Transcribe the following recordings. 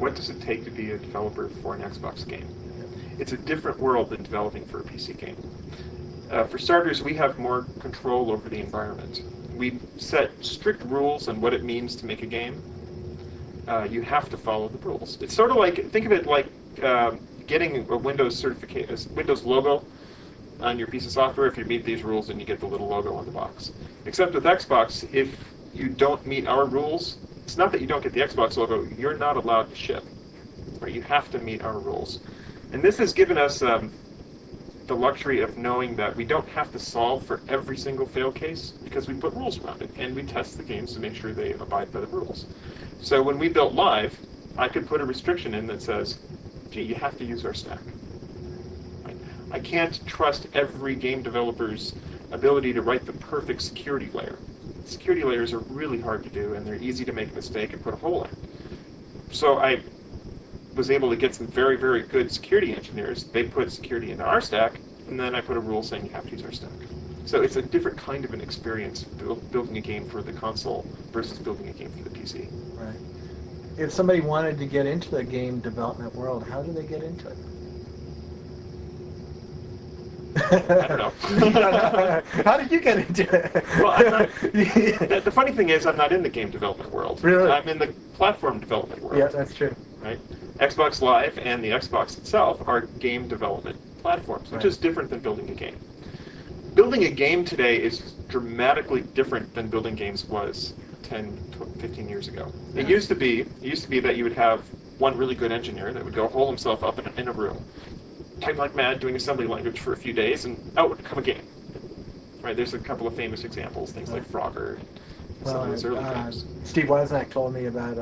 What does it take to be a developer for an Xbox game? It's a different world than developing for a PC game. For starters, we have more control over the environment. We set strict rules on what it means to make a game. You have to follow the rules. It's sort of like, think of it like getting a Windows certificate, a Windows logo on your piece of software. If you meet these rules, then you get the little logo on the box. Except with Xbox, if you don't meet our rules, it's not that you don't get the Xbox logo, you're not allowed to ship. Right? You have to meet our rules. And this has given us the luxury of knowing that we don't have to solve for every single fail case because we put rules around it and we test the games to make sure they abide by the rules. So when we built Live, I could put a restriction in that says, gee, you have to use our stack. Right? I can't trust every game developer's ability to write the perfect security layer. Security layers are really hard to do and they're easy to make a mistake and put a hole in. So I was able to get some very, very good security engineers. They put security into our stack, and then I put a rule saying you have to use our stack. So it's a different kind of an experience building a game for the console versus building a game for the PC. Right. If somebody wanted to get into the game development world, how do they get into it? I don't know. How did you get into it? Well, the funny thing is I'm not in the game development world. Really? I'm in the platform development world. Yeah, that's true. Right? Xbox Live and the Xbox itself are game development platforms, which is different than building a game. Building a game today is dramatically different than building games was 10, 15 years ago. Yeah. It used to be that you would have one really good engineer that would go hole himself up in a room, type like mad, doing assembly language for a few days, and out would come a game. Right? There's a couple of famous examples, things like Frogger, and some of those early games. Steve Wozniak told me about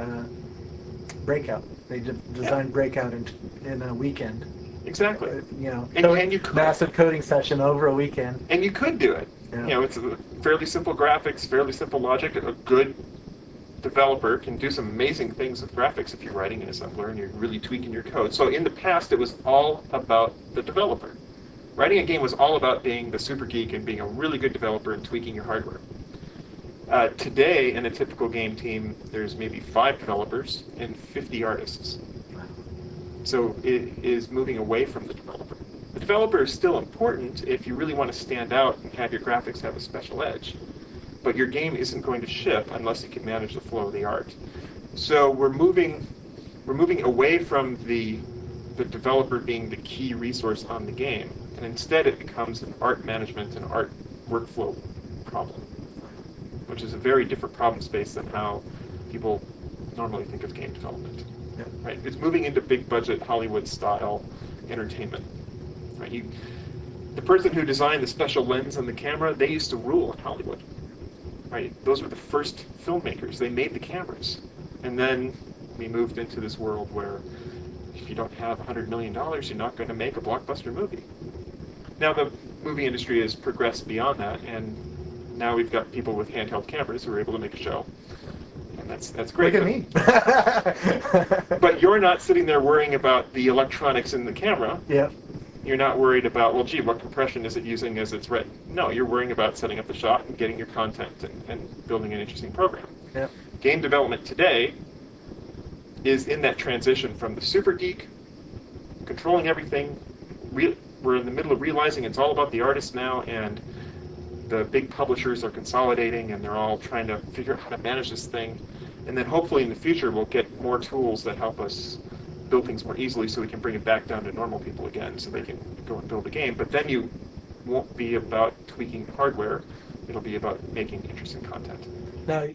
Breakout. They designed Breakout in a weekend. Exactly. And you could. Massive coding session over a weekend. And you could do it. Yeah. It's a fairly simple graphics, fairly simple logic. A good developer can do some amazing things with graphics if you're writing in assembler and you're really tweaking your code. So in the past, it was all about the developer. Writing a game was all about being the super geek and being a really good developer and tweaking your hardware. Today, in a typical game team, there's maybe 5 developers and 50 artists. So it is moving away from the developer. The developer is still important if you really want to stand out and have your graphics have a special edge. But your game isn't going to ship unless you can manage the flow of the art. So we're moving away from the developer being the key resource on the game, and instead it becomes an art management and art workflow problem, which is a very different problem space than how people normally think of game development. Yeah. Right? It's moving into big budget Hollywood style entertainment. Right? The person who designed the special lens on the camera, they used to rule in Hollywood. Right? Those were the first filmmakers. They made the cameras. And then we moved into this world where if you don't have $100 million, you're not going to make a blockbuster movie. Now the movie industry has progressed beyond that, and now we've got people with handheld cameras who are able to make a show. And that's great. Look at me. But you're not sitting there worrying about the electronics in the camera. Yeah. You're not worried about, well, gee, what compression is it using as it's written? No, you're worrying about setting up the shot and getting your content and building an interesting program. Yeah. Game development today is in that transition from the super geek, controlling everything. We're in the middle of realizing it's all about the artist now, and the big publishers are consolidating, and they're all trying to figure out how to manage this thing. And then hopefully in the future we'll get more tools that help us build things more easily so we can bring it back down to normal people again so they can go and build a game. But then you won't be about tweaking hardware. It'll be about making interesting content. Now,